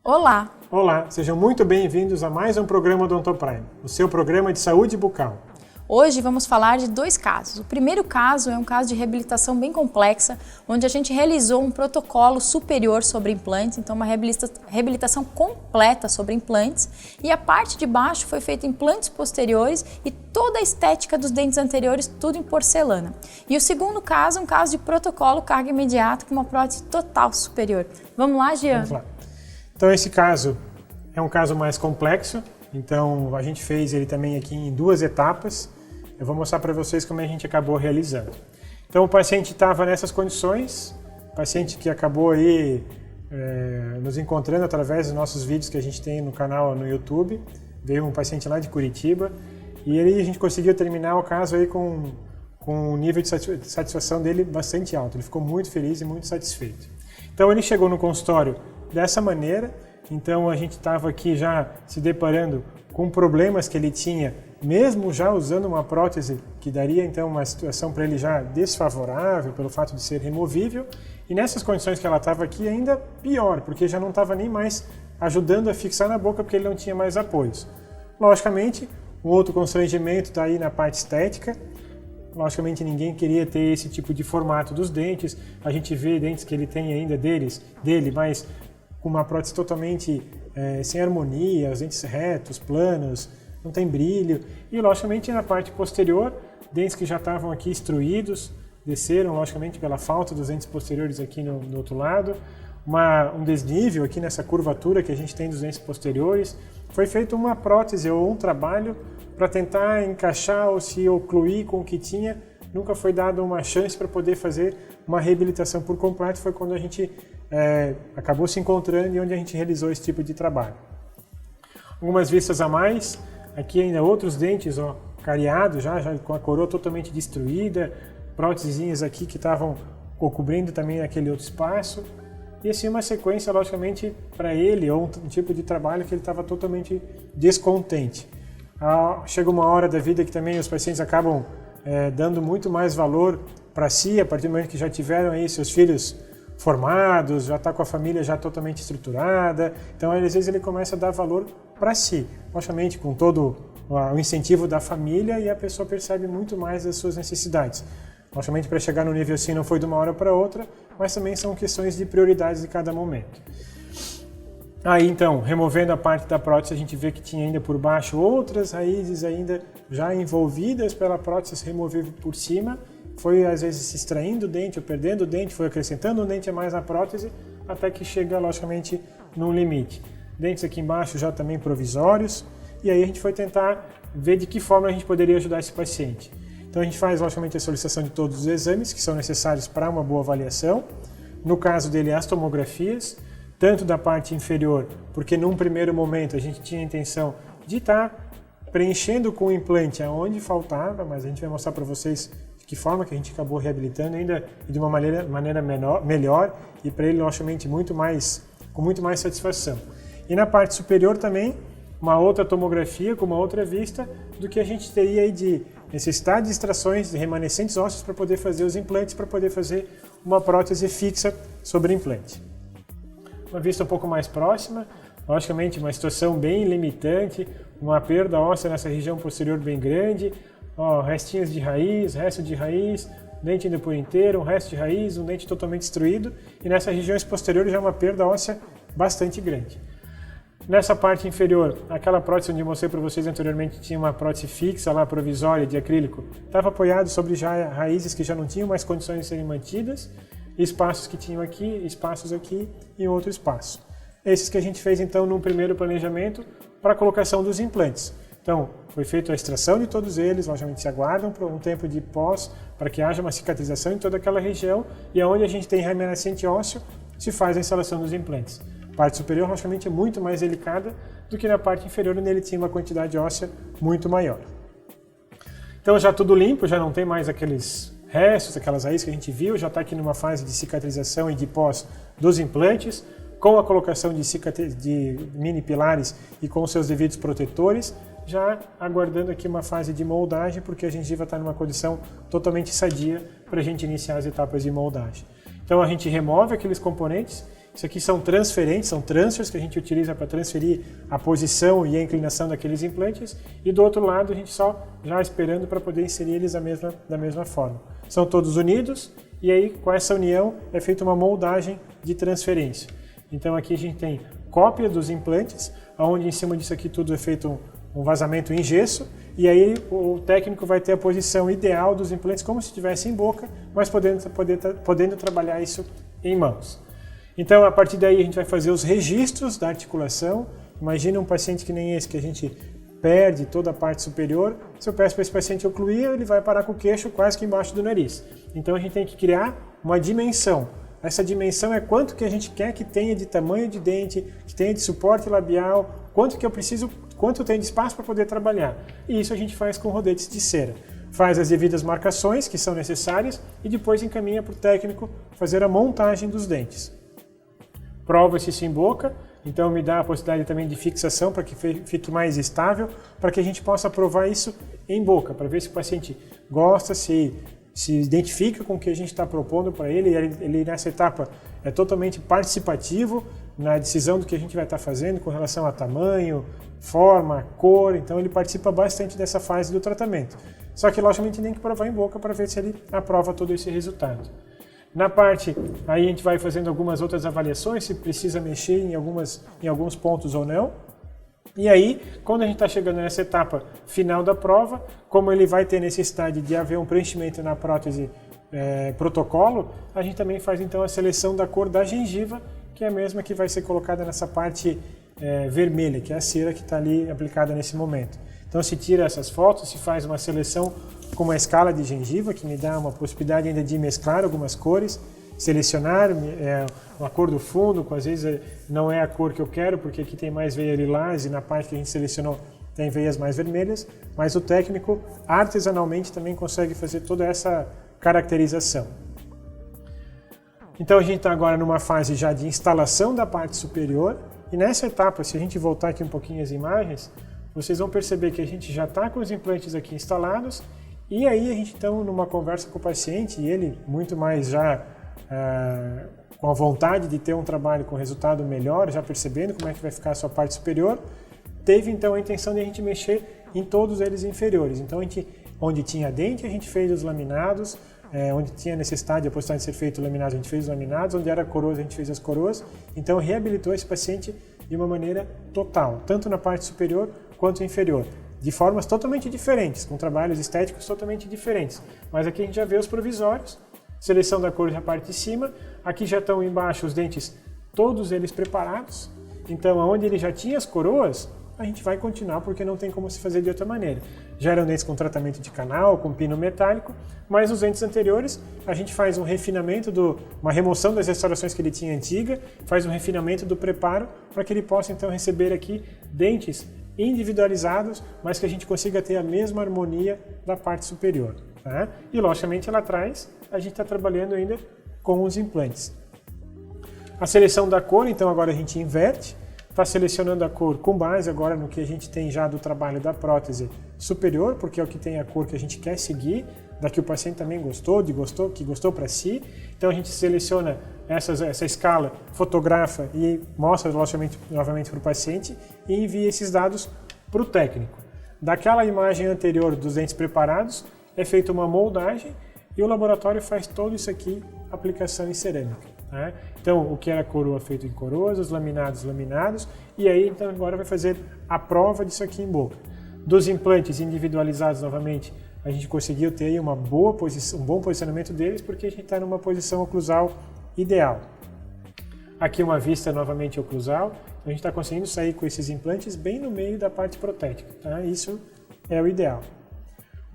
Olá! Olá, sejam muito bem-vindos a mais um programa do Odontoprime, o seu programa de saúde bucal. Hoje vamos falar de dois casos. O primeiro caso é um caso de reabilitação bem complexa, onde a gente realizou um protocolo superior sobre implantes, então uma reabilitação completa sobre implantes, e a parte de baixo foi feita implantes posteriores e toda a estética dos dentes anteriores, tudo em porcelana. E o segundo caso é um caso de protocolo carga imediata com uma prótese total superior. Vamos lá, Jean? Vamos lá. Então esse caso é um caso mais complexo, então a gente fez ele também aqui em duas etapas. Eu vou mostrar para vocês como a gente acabou realizando. Então o paciente estava nessas condições, paciente que acabou aí nos encontrando através dos nossos vídeos que a gente tem no canal no YouTube. Veio um paciente lá de Curitiba e aí a gente conseguiu terminar o caso aí com um nível de satisfação dele bastante alto. Ele ficou muito feliz e muito satisfeito. Então ele chegou no consultório dessa maneira, então a gente estava aqui já se deparando com problemas que ele tinha, mesmo já usando uma prótese que daria então uma situação para ele já desfavorável pelo fato de ser removível, e nessas condições que ela estava aqui ainda pior, porque já não estava nem mais ajudando a fixar na boca porque ele não tinha mais apoios. Logicamente, um outro constrangimento está aí na parte estética. Logicamente ninguém queria ter esse tipo de formato dos dentes, a gente vê dentes que ele tem ainda dele, mas com uma prótese totalmente sem harmonia, os dentes retos, planos, não tem brilho. E logicamente na parte posterior, dentes que já estavam aqui extruídos, desceram logicamente pela falta dos dentes posteriores aqui no outro lado, um desnível aqui nessa curvatura que a gente tem dos dentes posteriores. Foi feita uma prótese ou um trabalho para tentar encaixar ou se ocluir com o que tinha. Nunca foi dada uma chance para poder fazer uma reabilitação por completo. Foi quando a gente acabou se encontrando e onde a gente realizou esse tipo de trabalho. Algumas vistas a mais, aqui ainda outros dentes cariados, já com a coroa totalmente destruída, prótesezinhas aqui que estavam cobrindo também aquele outro espaço. E assim uma sequência, logicamente, para ele, ou um tipo de trabalho que ele estava totalmente descontente. Chega uma hora da vida que também os pacientes acabam dando muito mais valor para si, a partir do momento que já tiveram aí seus filhos formados, já está com a família já totalmente estruturada, então às vezes ele começa a dar valor para si, logicamente com todo o incentivo da família, e a pessoa percebe muito mais as suas necessidades. Logicamente para chegar no nível assim não foi de uma hora para outra, mas também são questões de prioridades de cada momento. Aí então, removendo a parte da prótese, a gente vê que tinha ainda por baixo outras raízes ainda já envolvidas pela prótese removível por cima. Foi às vezes se extraindo o dente ou perdendo o dente, foi acrescentando um dente a mais na prótese, até que chega logicamente num limite. Dentes aqui embaixo já também provisórios, e aí a gente foi tentar ver de que forma a gente poderia ajudar esse paciente. Então a gente faz logicamente a solicitação de todos os exames que são necessários para uma boa avaliação. No caso dele, as tomografias, tanto da parte inferior, porque num primeiro momento a gente tinha a intenção de estar preenchendo com o implante aonde faltava, mas a gente vai mostrar para vocês de que forma que a gente acabou reabilitando ainda de uma maneira melhor e para ele, logicamente, com muito mais satisfação. E na parte superior também, uma outra tomografia com uma outra vista do que a gente teria aí de necessidade de extrações de remanescentes ósseos para poder fazer os implantes, para poder fazer uma prótese fixa sobre implante. Uma vista um pouco mais próxima, logicamente uma situação bem limitante, uma perda óssea nessa região posterior bem grande, restinhos de raiz, resto de raiz, dente ainda por inteiro, um resto de raiz, um dente totalmente destruído, e nessas regiões posteriores já uma perda óssea bastante grande. Nessa parte inferior, aquela prótese onde eu mostrei para vocês anteriormente, tinha uma prótese fixa lá, provisória, de acrílico, estava apoiado sobre já raízes que já não tinham mais condições de serem mantidas, espaços que tinham aqui, espaços aqui e outro espaço. Esses que a gente fez então num primeiro planejamento para a colocação dos implantes. Então, foi feita a extração de todos eles, logicamente se aguardam por um tempo de pós para que haja uma cicatrização em toda aquela região, e onde a gente tem remanescente ósseo, se faz a instalação dos implantes. A parte superior, logicamente, é muito mais delicada do que na parte inferior, onde ele tinha uma quantidade óssea muito maior. Então já tudo limpo, já não tem mais aqueles restos, aquelas raízes que a gente viu, já está aqui numa fase de cicatrização e de pós dos implantes, com a colocação de mini pilares e com seus devidos protetores, já aguardando aqui uma fase de moldagem, porque a gengiva está numa condição totalmente sadia para a gente iniciar as etapas de moldagem. Então a gente remove aqueles componentes Isso aqui são transferentes, são transfers que a gente utiliza para transferir a posição e a inclinação daqueles implantes. E do outro lado a gente só já esperando para poder inserir eles da mesma forma. São todos unidos e aí com essa união é feita uma moldagem de transferência. Então aqui a gente tem cópia dos implantes, onde em cima disso aqui tudo é feito um vazamento em gesso, e aí o técnico vai ter a posição ideal dos implantes como se estivesse em boca, mas podendo trabalhar isso em mãos. Então a partir daí a gente vai fazer os registros da articulação. Imagina um paciente que nem esse, que a gente perde toda a parte superior. Se eu peço para esse paciente ocluir, ele vai parar com o queixo quase que embaixo do nariz. Então a gente tem que criar uma dimensão. Essa dimensão é quanto que a gente quer que tenha de tamanho de dente, que tenha de suporte labial, quanto que eu preciso, quanto eu tenho de espaço para poder trabalhar. E isso a gente faz com rodetes de cera. Faz as devidas marcações que são necessárias e depois encaminha para o técnico fazer a montagem dos dentes. Prova-se isso em boca, então me dá a possibilidade também de fixação para que fique mais estável, para que a gente possa provar isso em boca, para ver se o paciente gosta, se identifica com o que a gente está propondo para ele. Ele nessa etapa é totalmente participativo na decisão do que a gente vai estar fazendo com relação a tamanho, forma, cor, então ele participa bastante dessa fase do tratamento. Só que logicamente tem que provar em boca para ver se ele aprova todo esse resultado. Na parte, aí a gente vai fazendo algumas outras avaliações, se precisa mexer em alguns pontos ou não. E aí, quando a gente está chegando nessa etapa final da prova, como ele vai ter necessidade de haver um preenchimento na prótese protocolo, a gente também faz então a seleção da cor da gengiva, que é a mesma que vai ser colocada nessa parte vermelha, que é a cera que está ali aplicada nesse momento. Então se tira essas fotos, se faz uma seleção com uma escala de gengiva, que me dá uma possibilidade ainda de mesclar algumas cores, selecionar uma cor do fundo, às vezes não é a cor que eu quero, porque aqui tem mais veia lilás e na parte que a gente selecionou tem veias mais vermelhas, mas o técnico artesanalmente também consegue fazer toda essa caracterização. Então a gente está agora numa fase já de instalação da parte superior, e nessa etapa, se a gente voltar aqui um pouquinho as imagens, vocês vão perceber que a gente já está com os implantes aqui instalados, e aí a gente está numa conversa com o paciente, e ele muito mais já com a vontade de ter um trabalho com resultado melhor, já percebendo como é que vai ficar a sua parte superior, teve então a intenção de a gente mexer em todos eles inferiores. Então onde tinha dente a gente fez os laminados, onde tinha necessidade, a possibilidade de ser feito laminados, a gente fez os laminados, onde era coroas a gente fez as coroas. Então reabilitou esse paciente de uma maneira total, tanto na parte superior quanto inferior, de formas totalmente diferentes, com trabalhos estéticos totalmente diferentes. Mas aqui a gente já vê os provisórios, seleção da cor da parte de cima, aqui já estão embaixo os dentes, todos eles preparados. Então onde ele já tinha as coroas, a gente vai continuar porque não tem como se fazer de outra maneira. Já eram dentes com tratamento de canal, com pino metálico, mas os dentes anteriores a gente faz um refinamento, uma remoção das restaurações que ele tinha antiga, faz um refinamento do preparo para que ele possa então receber aqui dentes individualizados, mas que a gente consiga ter a mesma harmonia da parte superior. Tá? E logicamente lá atrás a gente está trabalhando ainda com os implantes. A seleção da cor, então agora a gente inverte, está selecionando a cor com base agora no que a gente tem já do trabalho da prótese superior, porque é o que tem a cor que a gente quer seguir, da que o paciente também que gostou para si. Então a gente seleciona essa escala, fotografa e mostra logicamente novamente para o paciente e envia esses dados para o técnico. Daquela imagem anterior dos dentes preparados é feita uma moldagem e o laboratório faz todo isso aqui, aplicação em cerâmica. Tá? Então o que era coroa feito em coroas, os laminados, e aí então agora vai fazer a prova disso aqui em boca. Dos implantes individualizados novamente, a gente conseguiu ter aí um bom posicionamento deles porque a gente está numa posição oclusal ideal. Aqui uma vista novamente oclusal, a gente está conseguindo sair com esses implantes bem no meio da parte protética. Tá? Isso é o ideal.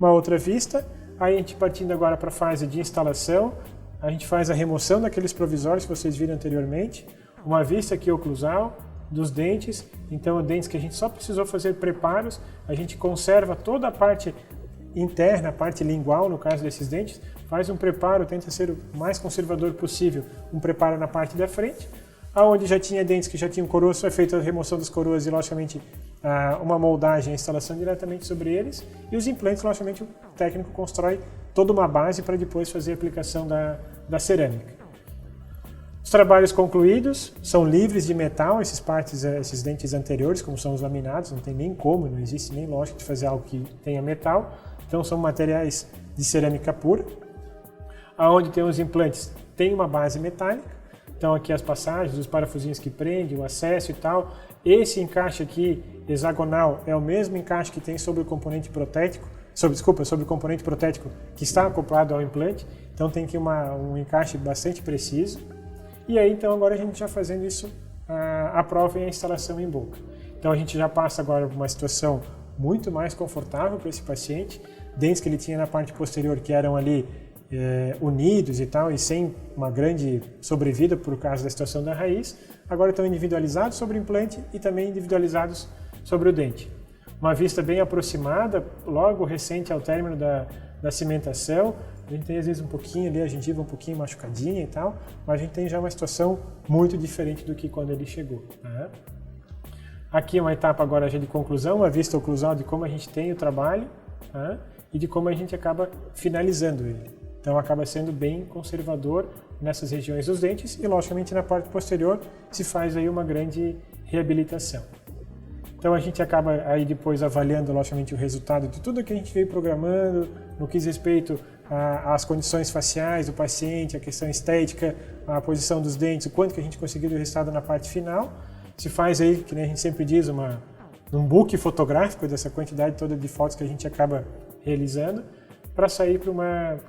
Uma outra vista, aí a gente partindo agora para a fase de instalação, a gente faz a remoção daqueles provisórios que vocês viram anteriormente, uma vista aqui oclusal dos dentes, então dentes que a gente só precisou fazer preparos, a gente conserva toda a parte interna, a parte lingual no caso desses dentes, faz um preparo, tenta ser o mais conservador possível, um preparo na parte da frente, aonde já tinha dentes que já tinham coroas, foi feita a remoção das coroas e logicamente uma moldagem, a instalação diretamente sobre eles, e os implantes logicamente o técnico constrói toda uma base para depois fazer a aplicação da cerâmica. Os trabalhos concluídos são livres de metal, esses dentes anteriores, como são os laminados, não tem nem como, não existe nem lógica de fazer algo que tenha metal. Então são materiais de cerâmica pura. Aonde tem os implantes tem uma base metálica. Então aqui as passagens, os parafusinhos que prendem, o acesso e tal. Esse encaixe aqui, hexagonal, é o mesmo encaixe que tem sobre o componente protético, sobre o componente protético que está acoplado ao implante. Então tem aqui um encaixe bastante preciso. E aí então agora a gente já fazendo isso, a prova e a instalação em boca. Então a gente já passa agora por uma situação muito mais confortável para esse paciente. Dentes que ele tinha na parte posterior que eram ali unidos e tal, e sem uma grande sobrevida por causa da situação da raiz, agora estão individualizados sobre o implante e também individualizados sobre o dente. Uma vista bem aproximada, logo recente ao término da cimentação. A gente tem às vezes um pouquinho ali, a gengiva um pouquinho machucadinha e tal, mas a gente tem já uma situação muito diferente do que quando ele chegou. Né? Aqui é uma etapa agora já de conclusão, uma vista oclusal de como a gente tem o trabalho, né? E de como a gente acaba finalizando ele. Então acaba sendo bem conservador nessas regiões dos dentes e logicamente na parte posterior se faz aí uma grande reabilitação. Então a gente acaba aí depois avaliando logicamente o resultado de tudo que a gente veio programando no que diz respeito às condições faciais do paciente, a questão estética, a posição dos dentes, o quanto que a gente conseguiu do resultado na parte final. Se faz aí, que nem a gente sempre diz, um book fotográfico dessa quantidade toda de fotos que a gente acaba realizando para sair para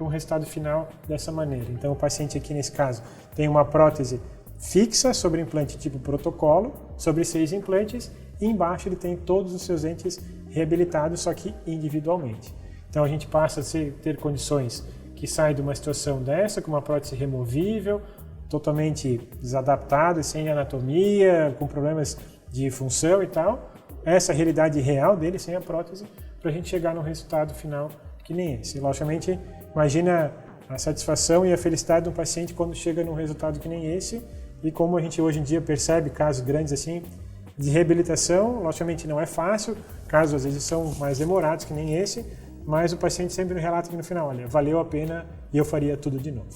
um resultado final dessa maneira. Então o paciente aqui nesse caso tem uma prótese fixa sobre implante tipo protocolo, sobre 6 implantes, e embaixo ele tem todos os seus dentes reabilitados, só que individualmente. Então a gente passa a ter condições que saem de uma situação dessa, com uma prótese removível, totalmente desadaptada, sem anatomia, com problemas de função e tal, essa é a realidade real dele, sem a prótese, para a gente chegar no resultado final que nem esse. Logicamente, imagina a satisfação e a felicidade do paciente quando chega num resultado que nem esse, e como a gente hoje em dia percebe casos grandes assim, de reabilitação, logicamente não é fácil, casos às vezes são mais demorados que nem esse, mas o paciente sempre relata aqui no final, olha, valeu a pena e eu faria tudo de novo.